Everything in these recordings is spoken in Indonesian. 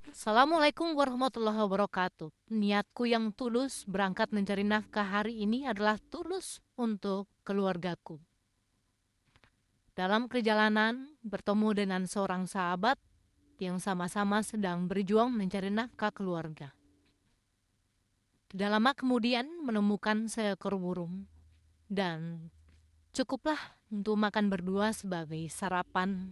Assalamualaikum warahmatullahi wabarakatuh. Niatku yang tulus berangkat mencari nafkah hari ini adalah tulus untuk keluargaku. Dalam perjalanan, bertemu dengan seorang sahabat yang sama-sama sedang berjuang mencari nafkah keluarga. Tidak lama kemudian menemukan seekor burung dan cukuplah untuk makan berdua sebagai sarapan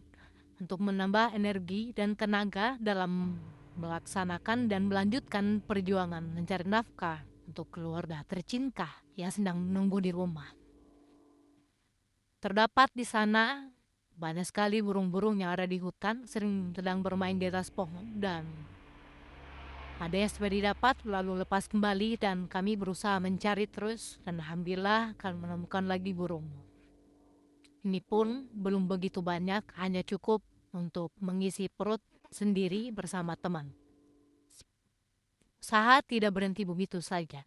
untuk menambah energi dan tenaga dalam melaksanakan dan melanjutkan perjuangan mencari nafkah untuk keluarga tercinta yang sedang menunggu di rumah. Terdapat di sana banyak sekali burung-burung yang ada di hutan sedang bermain di atas pohon, dan ada yang sudah didapat lalu lepas kembali, dan kami berusaha mencari terus dan alhamdulillah kami menemukan lagi burung. Ini pun belum begitu banyak, hanya cukup untuk mengisi perut sendiri bersama teman. Usaha tidak berhenti begitu saja.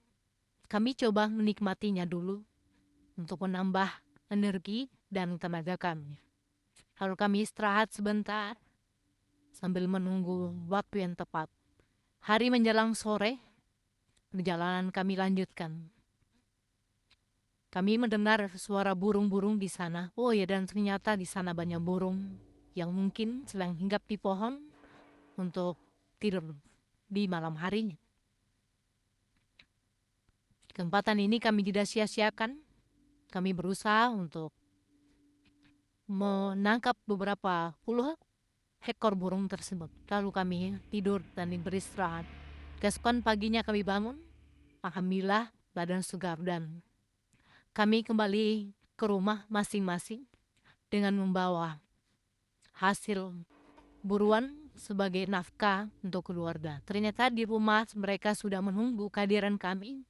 Kami coba menikmatinya dulu untuk menambah energi dan tenaga kami. Lalu kami istirahat sebentar sambil menunggu waktu yang tepat. Hari menjelang sore, perjalanan kami lanjutkan. Kami mendengar suara burung-burung di sana. Oh ya, dan ternyata di sana banyak burung yang mungkin sedang hinggap di pohon untuk tidur di malam harinya. Kesempatan ini kami tidak sia-siakan. Kami berusaha untuk menangkap beberapa puluh ekor burung tersebut. Lalu kami tidur dan beristirahat. Keesokan paginya kami bangun. Alhamdulillah badan segar, dan kami kembali ke rumah masing-masing dengan membawa hasil buruan sebagai nafkah untuk keluarga. Ternyata di rumah mereka sudah menunggu kehadiran kami,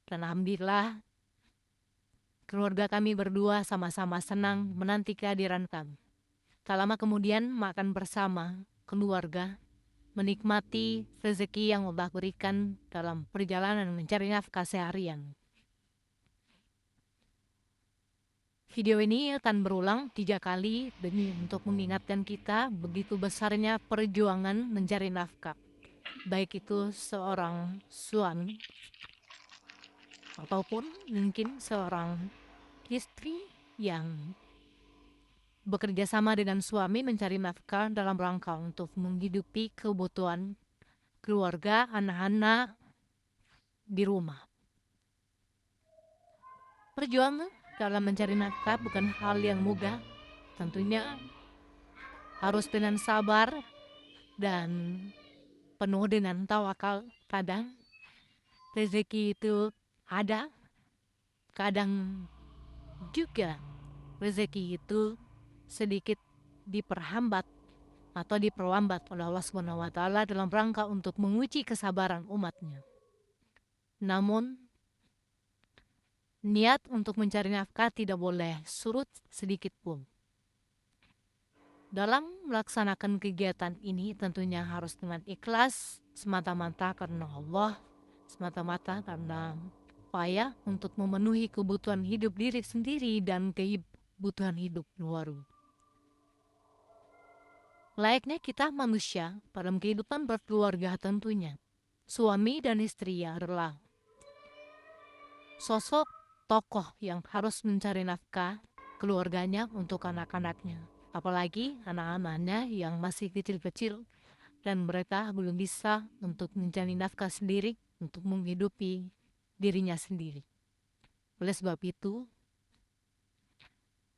dan alhamdulillah keluarga kami berdua sama-sama senang menanti kehadiran kami. Tak lama kemudian makan bersama keluarga, menikmati rezeki yang Allah berikan dalam perjalanan mencari nafkah seharian. Video ini akan berulang 3 kali demi untuk mengingatkan kita begitu besarnya perjuangan mencari nafkah. Baik itu seorang suami ataupun mungkin seorang istri yang bekerja sama dengan suami mencari nafkah dalam rangka untuk menghidupi kebutuhan keluarga, anak-anak di rumah. Perjuangan dalam mencari nafkah bukan hal yang mudah. Tentunya harus dengan sabar dan penuh dengan tawakal. Kadang rezeki itu ada, kadang juga rezeki itu sedikit diperhambat atau diperlambat oleh Allah Subhanahu wa taala dalam rangka untuk menguji kesabaran umatnya. Namun niat untuk mencari nafkah tidak boleh surut sedikit pun. Dalam melaksanakan kegiatan ini tentunya harus dengan ikhlas, semata-mata karena Allah, semata-mata karena upaya untuk memenuhi kebutuhan hidup diri sendiri dan kebutuhan hidup luar. Layaknya kita manusia dalam kehidupan berkeluarga, tentunya suami dan istri adalah sosok tokoh yang harus mencari nafkah keluarganya untuk anak-anaknya. Apalagi anak-anaknya yang masih kecil-kecil dan mereka belum bisa untuk mencari nafkah sendiri untuk menghidupi dirinya sendiri. Oleh sebab itu,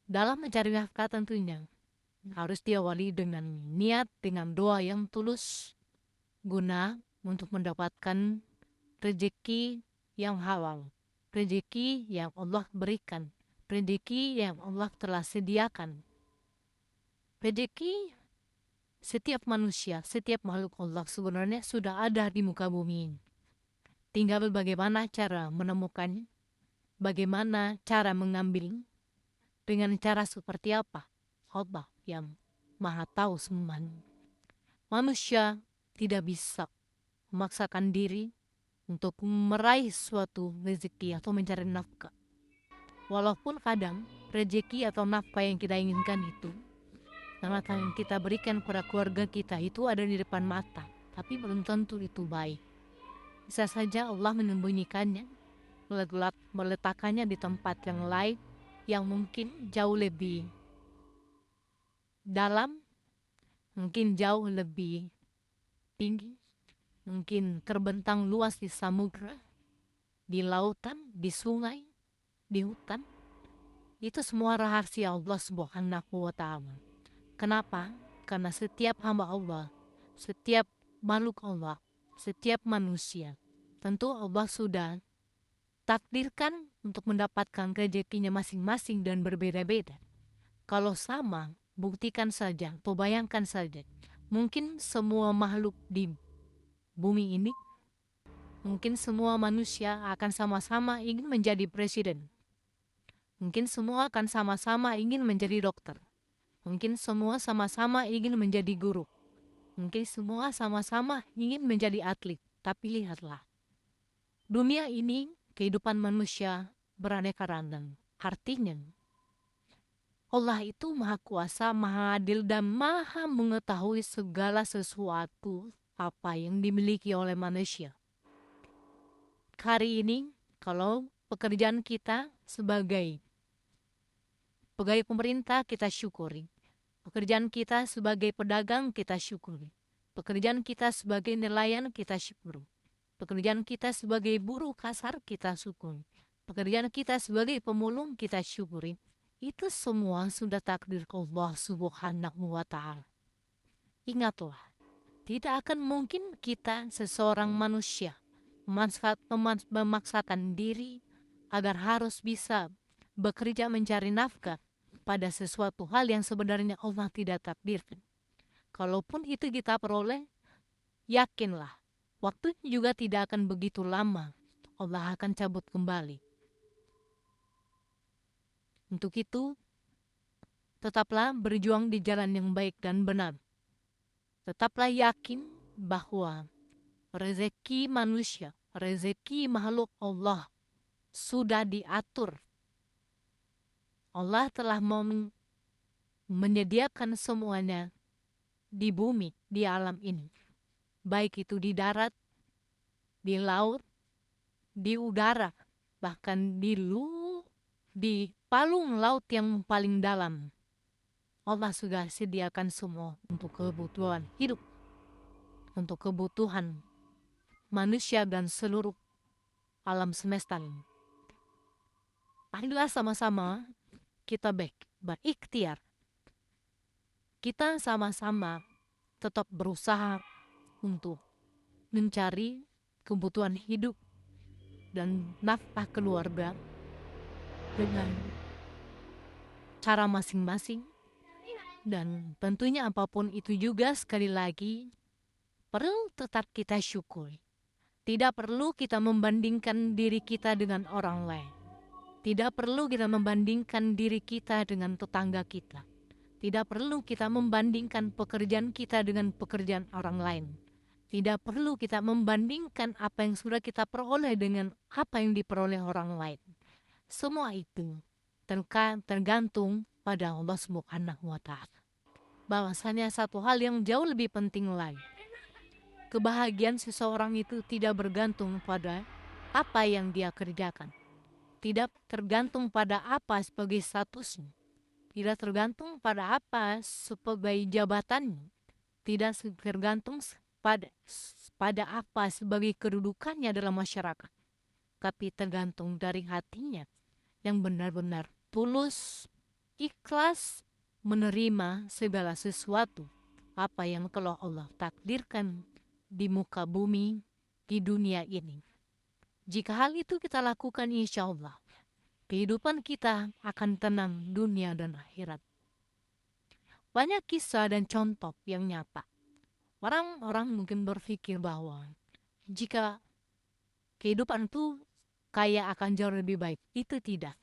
dalam mencari nafkah tentunya harus diawali dengan niat, dengan doa yang tulus guna untuk mendapatkan rezeki yang halal, rezeki yang Allah berikan, rezeki yang Allah telah sediakan. Rezeki setiap manusia, setiap makhluk Allah sebenarnya sudah ada di muka bumi ini. Tinggal bagaimana cara menemukannya, bagaimana cara mengambil, dengan cara seperti apa. Allah yang maha tahu semuanya. Manusia tidak bisa memaksakan diri untuk meraih suatu rezeki atau mencari nafkah. Walaupun kadang rezeki atau nafkah yang kita inginkan itu, nafkah yang kita berikan kepada keluarga kita itu ada di depan mata. tapi belum tentu itu baik. Bisa saja Allah menyembunyikannya, meletakkannya di tempat yang lain yang mungkin jauh lebih dalam, mungkin jauh lebih tinggi, mungkin terbentang luas di samudra, di lautan, di sungai, di hutan. Itu semua rahasia Allah Subhanahu wa Ta'ala. Kenapa? Karena setiap hamba Allah, setiap makhluk Allah, setiap manusia, tentu Allah sudah takdirkan untuk mendapatkan rezekinya masing-masing dan berbeda-beda. Kalau sama, buktikan saja, bayangkan saja. Mungkin semua makhluk di bumi ini, mungkin semua manusia akan sama-sama ingin menjadi presiden. Mungkin semua akan sama-sama ingin menjadi dokter. Mungkin semua sama-sama ingin menjadi guru. Mungkin semua sama-sama ingin menjadi atlet. Tapi lihatlah, dunia ini, kehidupan manusia beraneka ragam. Artinya, Allah itu maha kuasa, maha adil, dan maha mengetahui segala sesuatu apa yang dimiliki oleh manusia. Hari ini, kalau pekerjaan kita sebagai pegawai pemerintah, kita syukuri. Pekerjaan kita sebagai pedagang, kita syukuri. Pekerjaan kita sebagai nelayan, kita syukuri. Pekerjaan kita sebagai buruh kasar, kita syukuri. Pekerjaan kita sebagai pemulung, kita syukuri. Itu semua sudah takdir Allah Subhanahu wa Ta'ala. Ingatlah, tidak akan mungkin kita seseorang manusia memaksakan diri agar harus bisa bekerja mencari nafkah pada sesuatu hal yang sebenarnya Allah tidak takdirkan. Kalaupun itu kita peroleh, yakinlah, waktunya juga tidak akan begitu lama. Allah akan cabut kembali. Untuk itu, tetaplah berjuang di jalan yang baik dan benar. Tetaplah yakin bahwa rezeki manusia, rezeki makhluk Allah sudah diatur. Allah telah menyediakan semuanya di bumi, di alam ini. Baik itu di darat, di laut, di udara, bahkan di palung laut yang paling dalam. Allah sudah sediakan semua untuk kebutuhan hidup, untuk kebutuhan manusia dan seluruh alam semesta ini. Marilah sama-sama kita berikhtiar. Kita sama-sama tetap berusaha untuk mencari kebutuhan hidup dan nafkah keluarga dengan cara masing-masing. Dan tentunya apapun itu juga, sekali lagi, perlu tetap kita syukuri. Tidak perlu kita membandingkan diri kita dengan orang lain. Tidak perlu kita membandingkan diri kita dengan tetangga kita. Tidak perlu kita membandingkan pekerjaan kita dengan pekerjaan orang lain. Tidak perlu kita membandingkan apa yang sudah kita peroleh dengan apa yang diperoleh orang lain. Semua itu tergantung pada Allah Subhanahu wa Ta'ala. Bahwasanya satu hal yang jauh lebih penting lagi, kebahagiaan seseorang itu tidak bergantung pada apa yang dia kerjakan. Tidak tergantung pada apa sebagai statusnya. Tidak tergantung pada apa sebagai jabatannya. Tidak tergantung pada apa sebagai kedudukannya dalam masyarakat. Tapi tergantung dari hatinya yang benar-benar tulus, ikhlas menerima segala sesuatu apa yang telah Allah takdirkan di muka bumi, di dunia ini. Jika hal itu kita lakukan, insya Allah kehidupan kita akan tenang dunia dan akhirat. Banyak kisah dan contoh yang nyata. Orang-orang mungkin berpikir bahwa jika kehidupan itu kaya akan jauh lebih baik. Itu tidak.